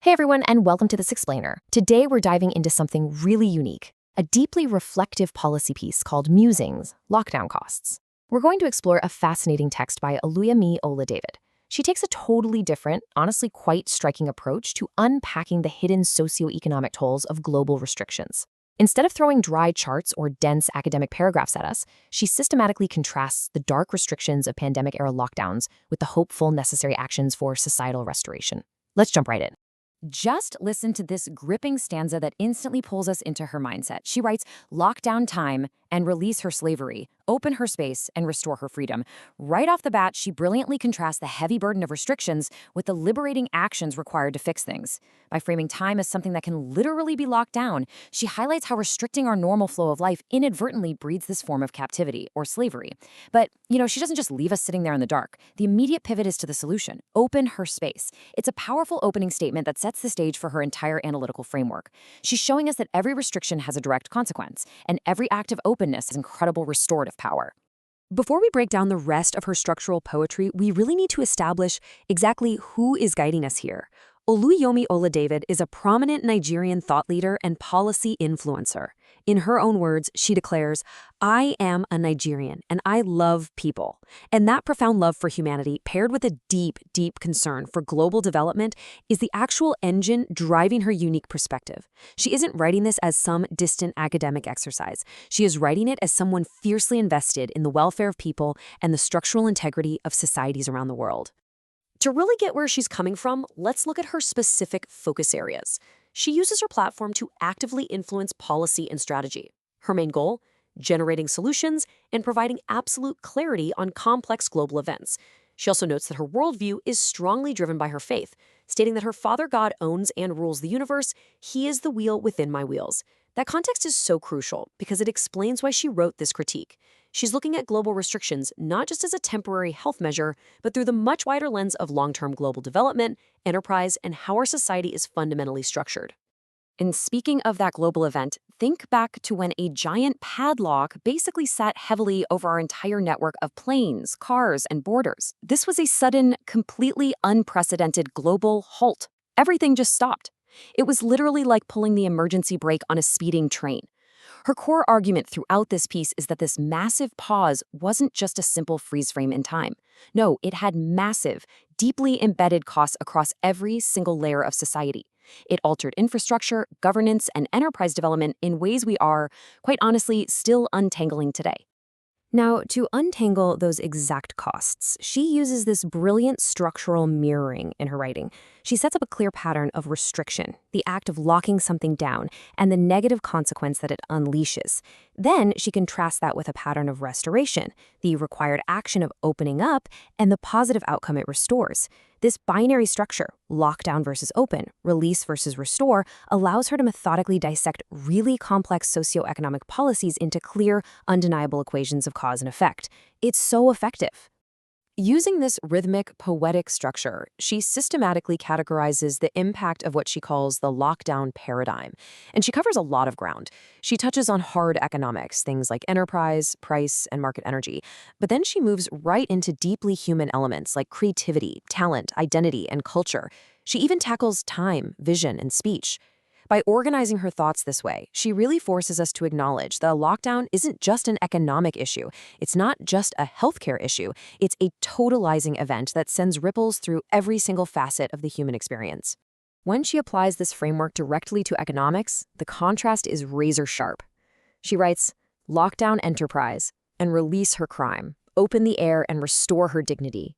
Hey everyone, and welcome to This Explainer. Today we're diving into something really unique, a deeply reflective policy piece called Musings, Lockdown Costs. We're going to explore a fascinating text by Oluyemi Ola-David. She takes a totally different, honestly quite striking approach to unpacking the hidden socioeconomic tolls of global restrictions. Instead of throwing dry charts or dense academic paragraphs at us, she systematically contrasts the dark restrictions of pandemic-era lockdowns with the hopeful necessary actions for societal restoration. Let's jump right in. Just listen to this gripping stanza that instantly pulls us into her mindset. She writes, "Lock down time and release her slavery, open her space and restore her freedom." Right off the bat, she brilliantly contrasts the heavy burden of restrictions with the liberating actions required to fix things. By framing time as something that can literally be locked down, she highlights how restricting our normal flow of life inadvertently breeds this form of captivity or slavery. But, she doesn't just leave us sitting there in the dark. The immediate pivot is to the solution: open her space. It's a powerful opening statement that sets the stage for her entire analytical framework. She's showing us that every restriction has a direct consequence, and every act of openness has incredible restorative power. Before we break down the rest of her structural poetry, we really need to establish exactly who is guiding us here. Oluyemi Ola-David is a prominent Nigerian thought leader and policy influencer. In her own words, she declares, "I am a Nigerian and I love people." And that profound love for humanity, paired with a deep, deep concern for global development, is the actual engine driving her unique perspective. She isn't writing this as some distant academic exercise. She is writing it as someone fiercely invested in the welfare of people and the structural integrity of societies around the world. To really get where she's coming from, let's look at her specific focus areas. She uses her platform to actively influence policy and strategy. Her main goal? Generating solutions and providing absolute clarity on complex global events. She also notes that her worldview is strongly driven by her faith, stating that her Father God owns and rules the universe. He is the wheel within my wheels. That context is so crucial because it explains why she wrote this critique. She's looking at global restrictions not just as a temporary health measure, but through the much wider lens of long-term global development, enterprise, and how our society is fundamentally structured. And speaking of that global event, think back to when a giant padlock basically sat heavily over our entire network of planes, cars, and borders. This was a sudden, completely unprecedented global halt. Everything just stopped. It was literally like pulling the emergency brake on a speeding train. Her core argument throughout this piece is that this massive pause wasn't just a simple freeze frame in time. No, it had massive, deeply embedded costs across every single layer of society. It altered infrastructure, governance, and enterprise development in ways we are, quite honestly, still untangling today. Now, to untangle those exact costs, she uses this brilliant structural mirroring in her writing. She sets up a clear pattern of restriction, the act of locking something down, and the negative consequence that it unleashes. Then she contrasts that with a pattern of restoration, the required action of opening up, and the positive outcome it restores. This binary structure, lockdown versus open, release versus restore, allows her to methodically dissect really complex socioeconomic policies into clear, undeniable equations of cause and effect. It's so effective. Using this rhythmic, poetic structure, she systematically categorizes the impact of what she calls the lockdown paradigm. And she covers a lot of ground. She touches on hard economics, things like enterprise, price, and market energy. But then she moves right into deeply human elements like creativity, talent, identity, and culture. She even tackles time, vision, and speech. By organizing her thoughts this way, she really forces us to acknowledge that a lockdown isn't just an economic issue. It's not just a healthcare issue. It's a totalizing event that sends ripples through every single facet of the human experience. When she applies this framework directly to economics, the contrast is razor sharp. She writes, "Lockdown enterprise and release her crime, open the air and restore her dignity."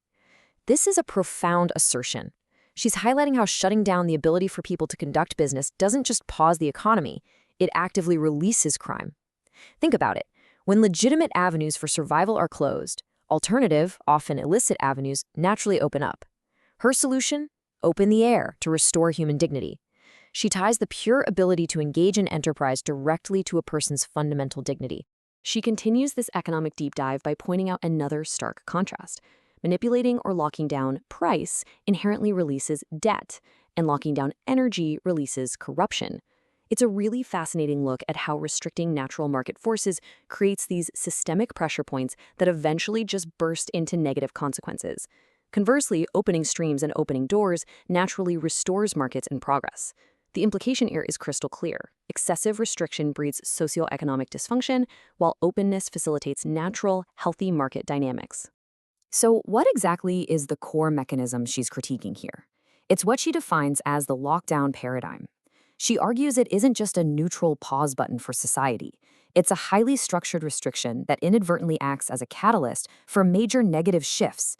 This is a profound assertion. She's highlighting how shutting down the ability for people to conduct business doesn't just pause the economy, it actively releases crime. Think about it. When legitimate avenues for survival are closed, alternative, often illicit avenues naturally open up. Her solution? Open the air to restore human dignity. She ties the pure ability to engage in enterprise directly to a person's fundamental dignity. She continues this economic deep dive by pointing out another stark contrast. Manipulating or locking down price inherently releases debt, and locking down energy releases corruption. It's a really fascinating look at how restricting natural market forces creates these systemic pressure points that eventually just burst into negative consequences. Conversely, opening streams and opening doors naturally restores markets and progress. The implication here is crystal clear. Excessive restriction breeds socioeconomic dysfunction, while openness facilitates natural, healthy market dynamics. So, what exactly is the core mechanism she's critiquing here? It's what she defines as the lockdown paradigm. She argues it isn't just a neutral pause button for society. It's a highly structured restriction that inadvertently acts as a catalyst for major negative shifts.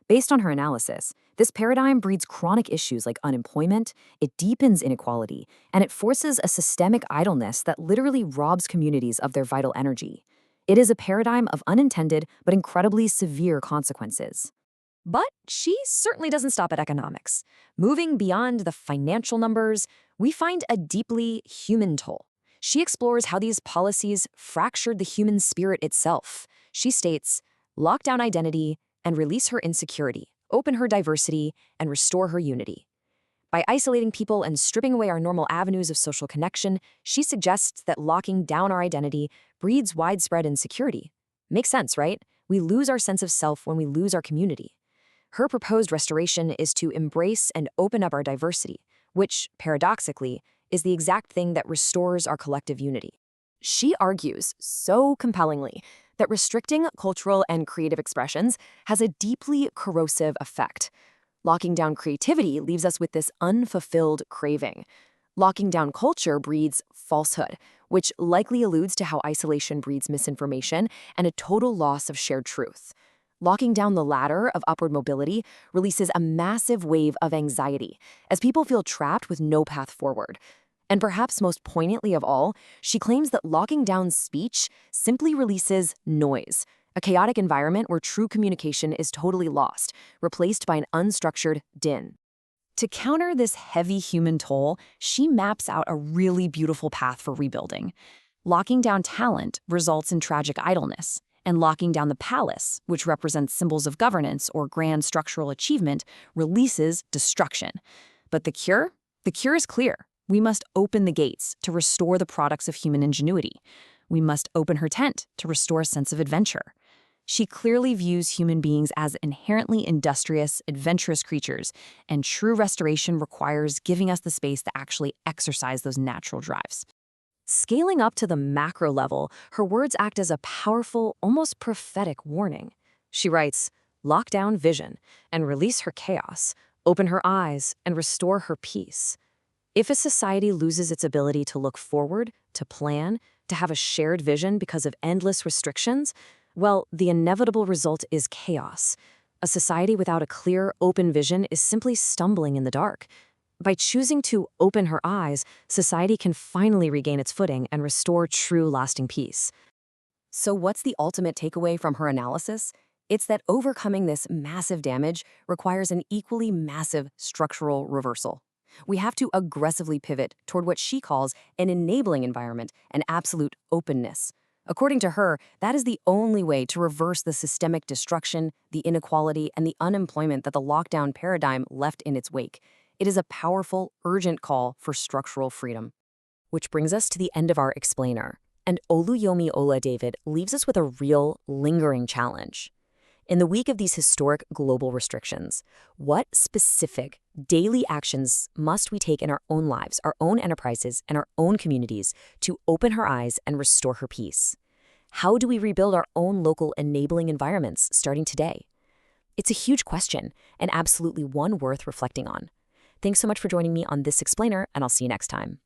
Based on her analysis, this paradigm breeds chronic issues like unemployment, it deepens inequality, and it forces a systemic idleness that literally robs communities of their vital energy. It is a paradigm of unintended but incredibly severe consequences. But she certainly doesn't stop at economics. Moving beyond the financial numbers, we find a deeply human toll. She explores how these policies fractured the human spirit itself. She states, lock down identity and release her insecurity, open her diversity, and restore her unity. By isolating people and stripping away our normal avenues of social connection, she suggests that locking down our identity breeds widespread insecurity. Makes sense, right? We lose our sense of self when we lose our community. Her proposed restoration is to embrace and open up our diversity, which, paradoxically, is the exact thing that restores our collective unity. She argues, so compellingly, that restricting cultural and creative expressions has a deeply corrosive effect. Locking down creativity leaves us with this unfulfilled craving. Locking down culture breeds falsehood, which likely alludes to how isolation breeds misinformation and a total loss of shared truth. Locking down the ladder of upward mobility releases a massive wave of anxiety as people feel trapped with no path forward. And perhaps most poignantly of all, she claims that locking down speech simply releases noise, a chaotic environment where true communication is totally lost, replaced by an unstructured din. To counter this heavy human toll, she maps out a really beautiful path for rebuilding. Locking down talent results in tragic idleness, and locking down the palace, which represents symbols of governance or grand structural achievement, releases destruction. But the cure? The cure is clear. We must open the gates to restore the products of human ingenuity. We must open her tent to restore a sense of adventure. She clearly views human beings as inherently industrious, adventurous creatures, and true restoration requires giving us the space to actually exercise those natural drives. Scaling up to the macro level, her words act as a powerful, almost prophetic warning. She writes, lock down vision and release her chaos, open her eyes and restore her peace. If a society loses its ability to look forward, to plan, to have a shared vision because of endless restrictions, well, the inevitable result is chaos. A society without a clear, open vision is simply stumbling in the dark. By choosing to open her eyes, society can finally regain its footing and restore true, lasting peace. So what's the ultimate takeaway from her analysis? It's that overcoming this massive damage requires an equally massive structural reversal. We have to aggressively pivot toward what she calls an enabling environment and absolute openness. According to her, that is the only way to reverse the systemic destruction, the inequality, and the unemployment that the lockdown paradigm left in its wake. It is a powerful, urgent call for structural freedom. Which brings us to the end of our explainer. And Oluyomi Oladavid leaves us with a real, lingering challenge. In the wake of these historic global restrictions, what specific daily actions must we take in our own lives, our own enterprises, and our own communities to open her eyes and restore her peace? How do we rebuild our own local enabling environments starting today? It's a huge question and absolutely one worth reflecting on. Thanks so much for joining me on this explainer, and I'll see you next time.